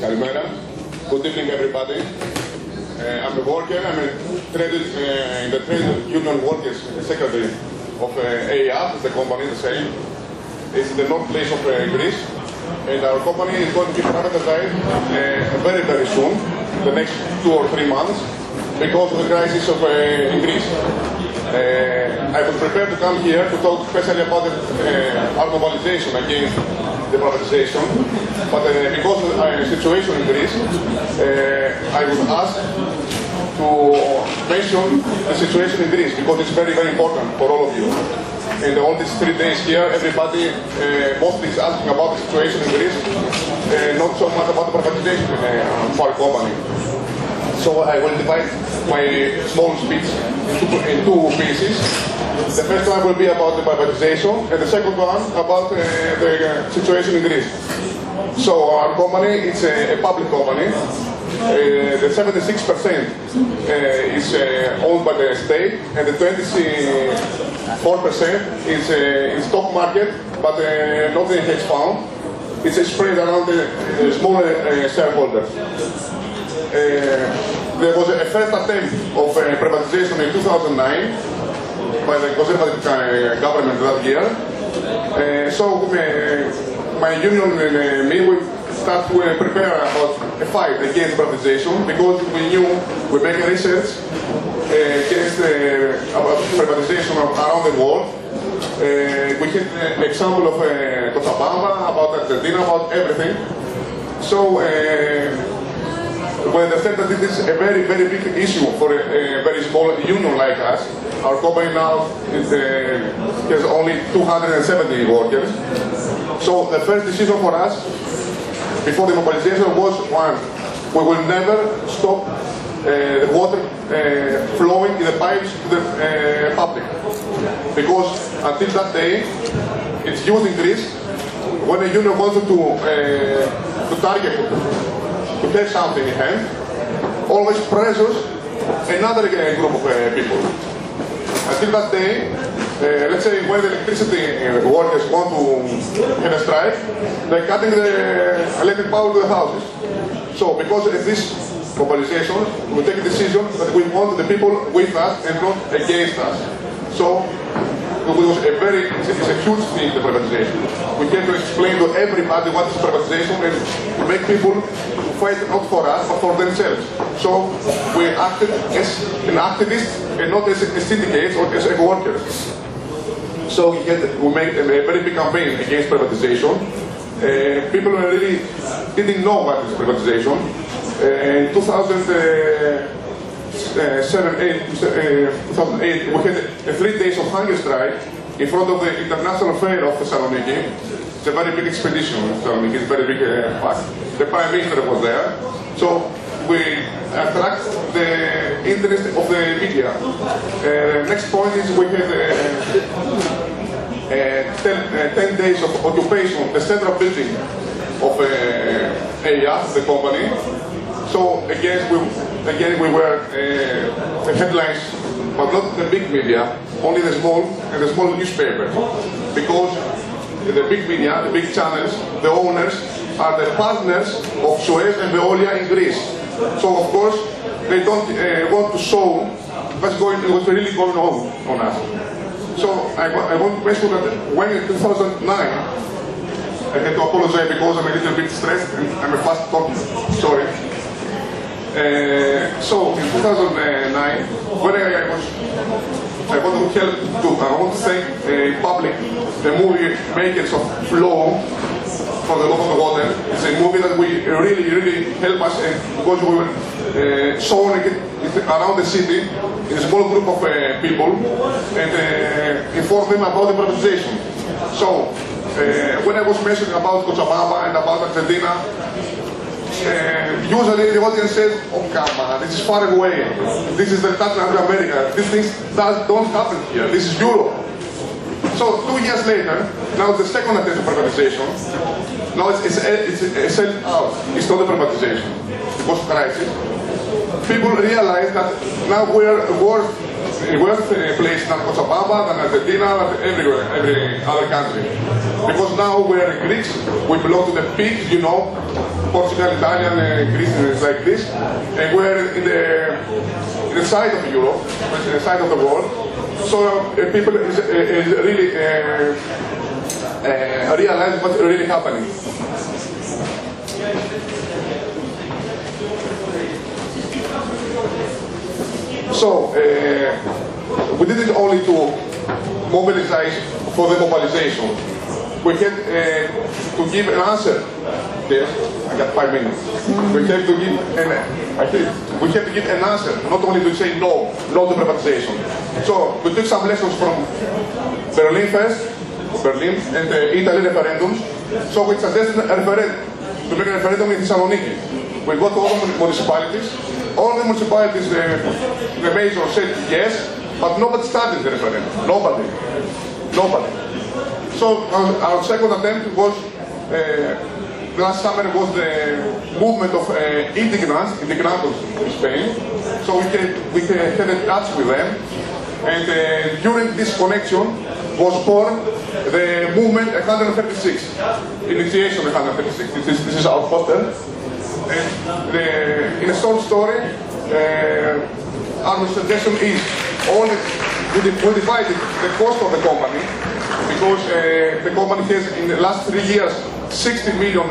Καλημέρα. Good evening, everybody. I'm a worker. I'm a in the trade union workers secretary of EYATH, the company, the same. It's in the north place of Greece. And our company is going to be privatized very, very soon, the next 2 or 3 months, because of the crisis of in Greece. I was prepared to come here to talk especially about our mobilization against the privatization, but because of the situation in Greece, I was asked to mention the situation in Greece because it's very, very important for all of you. And all these 3 days here, everybody mostly is asking about the situation in Greece, not so much about the privatization of our company. So I will divide my small speech in 2 pieces. The first one will be about the privatization, and the second one about the situation in Greece. So our company is a public company. The 76% is owned by the state, and the 24% is in stock market, but not in hedge fund. It's spread around the smaller shareholders. There was a first attempt of privatization in 2009 by the conservative government that year. So my union and me, we start to prepare about a fight against privatization because we knew we make research against about privatization around the world. We had an example of Cochabamba, about Argentina, about everything. So we understand that this is a very, very big issue for a very small union like us. Our company now has only 270 workers. So the first decision for us before the mobilization was one: we will never stop the water flowing in the pipes to the public, because until that day, it's used in Greece. When a union wanted to target, to have something in hand, always pressures another group of people. Until that day, let's say when the electricity workers want to have a strike, they're cutting the electric power to the houses. So because of this mobilization, we take a decision that we want the people with us and not against us. So it was it's a huge thing, the privatization. We have to explain to everybody what is privatization and to make people fight not for us, but for themselves. So we acted as an activist and not as a syndicate or as a workers. So we made a very big campaign against privatization. People really didn't know what is privatization. In 2008, we had 3 days of hunger strike in front of the International Fair of Thessaloniki. It's a very big expedition in Thessaloniki, it's a very big fact. The Prime Minister was there. So we attract the interest of the media. Next point is we had 10 days of occupation of the central building of EYATH, the company. So again we were the headlines, but not the big media, only the small newspapers, because the big media, the big channels, the owners are the partners of Suez and Veolia in Greece. So of course they don't want to show what's really going on us. So I want to mention that when in 2009, I had to apologize because I'm a little bit stressed and I'm a fast talker, sorry. So in 2009, when I want to thank in public the movie makers of Flow for the Love of the Water. It's a movie that we really helped us, and because we were showing it around the city in a small group of people and inform them about the privatization. So when I was mentioning about Cochabamba and about Argentina, usually the audience says, oh come on, this is far away. This is the Latin America. These things don't happen here. This is Europe. So 2 years later, now the second attempt of privatization, now it's sell out. It's not a privatization. It was crisis. People realize that now we're worth in worse place than Kosovo, than Argentina, than every other country. Because now we are Greeks, we belong to the peak, you know, Portugal, Italian, Greece is like this, and we're in the side of Europe, in the side of the world. So people is really realize what's really happening. So we did it only to mobilize for the mobilization. We had to give an answer. Yes, I got 5 minutes. We have to give an answer, not only to say no to privatization. So we took some lessons from Berlin first, and the Italy referendums. So we suggested a referendum, to make a referendum in Thessaloniki. We go to all the municipalities. All the municipalities, the mayor said yes, but nobody started the referendum. Nobody. So our second attempt was, last summer was the movement of indignados in Spain. So we had a touch with them, and during this connection was born the movement 136, initiation 136. This is our poster. And in a short story, our suggestion is we divided the cost of the company, because the company has in the last 3 years 60 million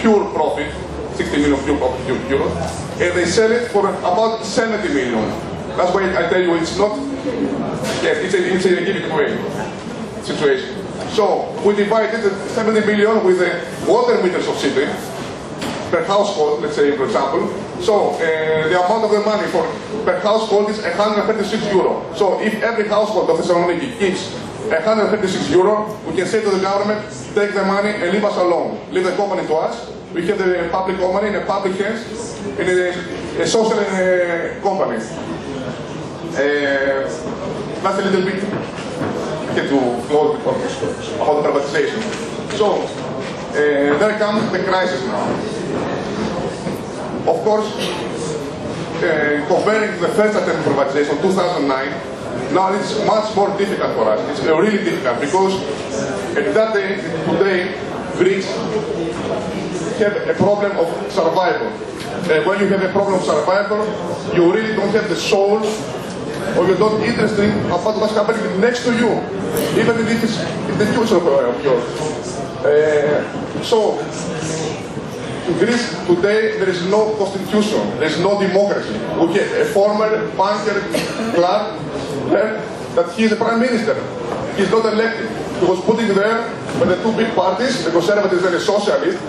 pure profit, euros, and they sell it for about 70 million. That's why I tell you it's not, yes, it's a giveaway situation. So we divided the 70 million with the water meters of city, per household, let's say, for example. So the amount of the money per household is 136 euro. So if every household of Thessaloniki gives 136 euro, we can say to the government, take the money and leave us alone. Leave the company to us. We have the public company in the public hands, in a social company. That's a little bit to close about the privatization. So there comes the crisis now. Of course, comparing the first attempt at privatization, 2009, now it's much more difficult for us. It's really difficult because at that day, today, Greeks have a problem of survival. When you have a problem of survival, you really don't have the soul, or you're not interested about what's happening next to you, even if it's in the future of yours. So, in Greece today there is no constitution, there is no democracy. We have a former banker club that he is a prime minister. He is not elected. He was put in there by the two big parties, the conservatives and the socialists.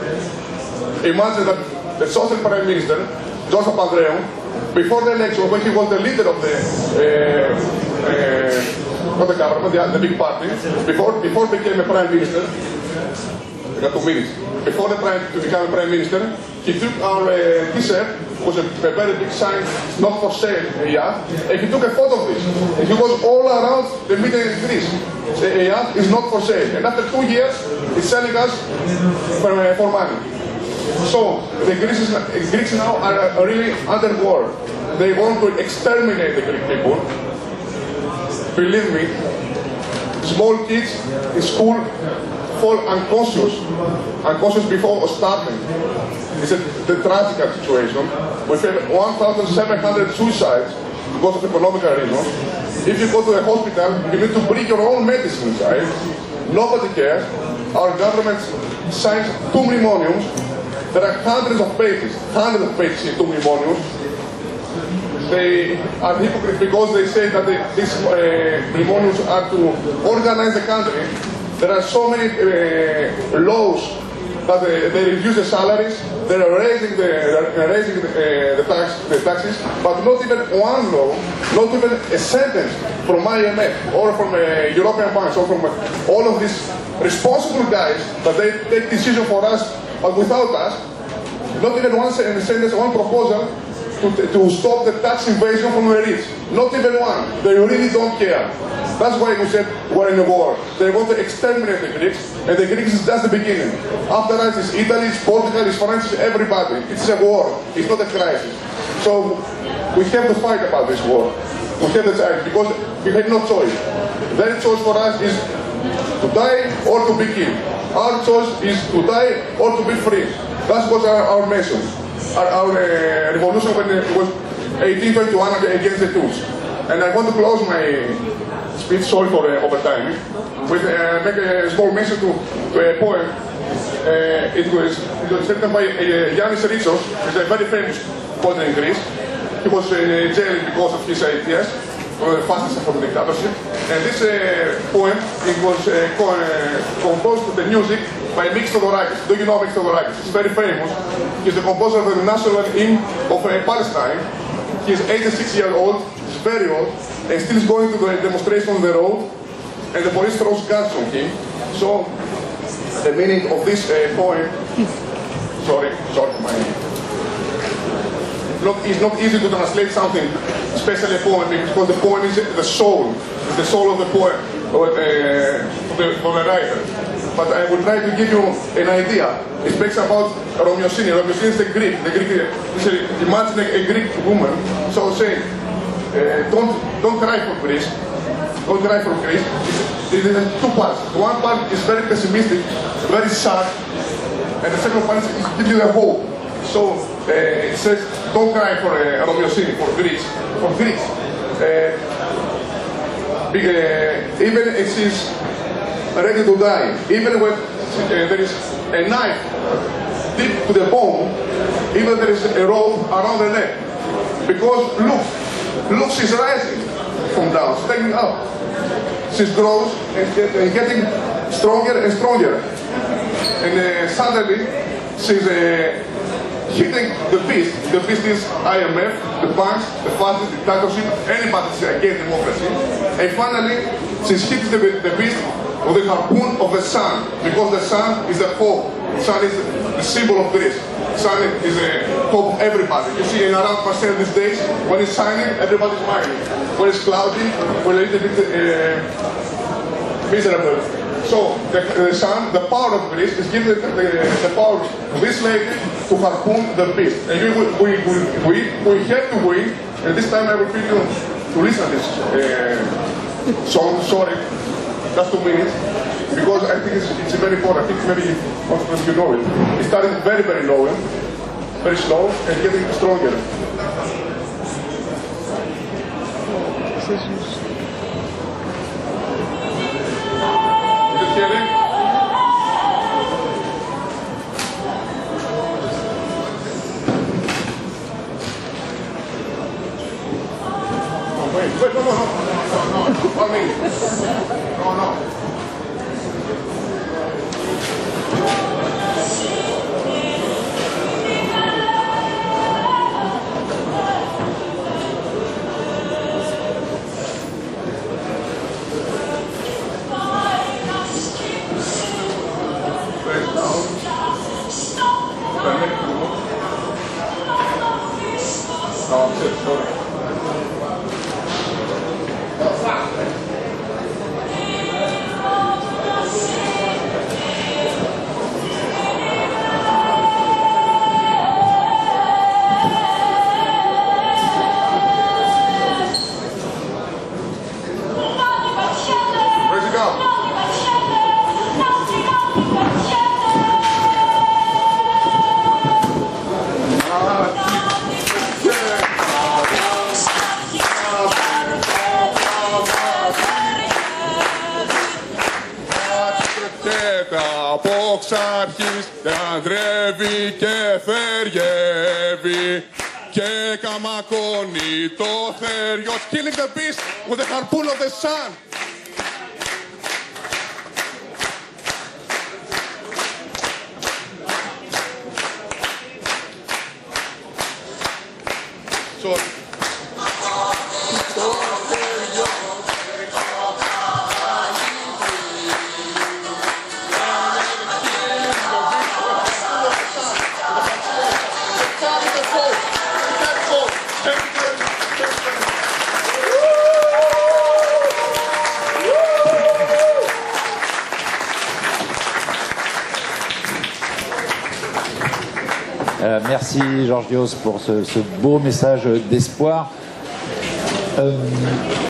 Imagine that the social prime minister, Joseph Andreou, before the election, when he was the leader of not the government, the big party, before became a prime minister, I got 2 minutes. Before to become a prime minister, he took our t-shirt, was a very big sign, not for sale, EYATH, and he took a photo of this. And he was all around the media in Greece. The EYATH is not for sale. And after 2 years, he's selling us for money. So the Greeks now are really under war. They want to exterminate the Greek people. Believe me, small kids in school fall unconscious before starting. It's the tragic situation. We have 1,700 suicides because of economical reasons. If you go to the hospital, you need to bring your own medicine inside. Nobody cares. Our government signs 2 mnemoniums. There are hundreds of pages in 2 mnemoniums. They are hypocrites because they say that these mnemoniums are to organize the country. There are so many laws that they reduce the salaries, they are raising the taxes, but not even one law, not even a sentence from IMF or from European banks or from all of these responsible guys that they take decision for us, but without us, not even one sentence, one proposal to stop the tax invasion from the rich. Not even one. They really don't care. That's why we said we're in a war. They want to exterminate the Greeks, and the Greeks is just the beginning. After us is Italy, it's Portugal, it's France, it's everybody. It's a war. It's not a crisis. So we have to fight about this war. we had the child because we had no choice. Their choice for us is to die or to be killed. Our choice is to die or to be free. That was our mission. Our revolution when it was 1821 against the Turks. And I want to close my speech, sorry for overtime, with make a small mention to a poem. It was written by Yannis Ritsos, who is a very famous poet in Greece. He was jailed because of his ideas, fascist from the dictatorship. And this poem, it was composed with the music by Mix Theodorakis. Do you know Mix Theodorakis? He's very famous. He's the composer of the national hymn of Palestine. He's 86 years old, he's very old, and still is going to the demonstration on the road, and the police throws guns on him. So, the meaning of this poem, sorry for my... It's not easy to translate something, especially a poem, because the poem is the soul of the poem, for the writer. But I will try to give you an idea. It speaks about Romiosini. Romiosini is the Greek. Imagine a Greek woman, so saying, don't cry for Greece. Don't cry for Greece. It is two parts. One part is very pessimistic, very sad, and the second part is give you the hope. So it says, don't cry for Romiosini, for Greece. For Greece. Even if she's ready to die, even when there is a knife deep to the bone, even there is a rope around the neck. Because look, she's rising from down, she's taking up. She's growing and getting stronger and stronger. And suddenly, she's hitting the beast. The beast is IMF, the banks, the fascist dictatorship, anybody that's against democracy. And finally, she's hitting the beast with the harpoon of the sun, because the sun is the hope. The sun is the symbol of Greece. The sun is the hope of everybody. You see, around Marseille these days, when it's shining, everybody's smiling. When it's cloudy, we're a little bit miserable. So, the sun, the power of Greece, is giving the power to this lady to harpoon the beast. And we have to win, and this time I will feel you to listen to this song. Sorry. Just 2 minutes, because I think it's very important. I think maybe most of you know it. It started very, very low, very slow, and getting stronger. Is it hearing? Oh, wait, no. 1 minute. No. Αντρεύει και θεριεύει και καμακώνει το θέριο. Killing the beast with the harpoon of the sun. Sorry. Merci Georgios pour ce beau message d'espoir.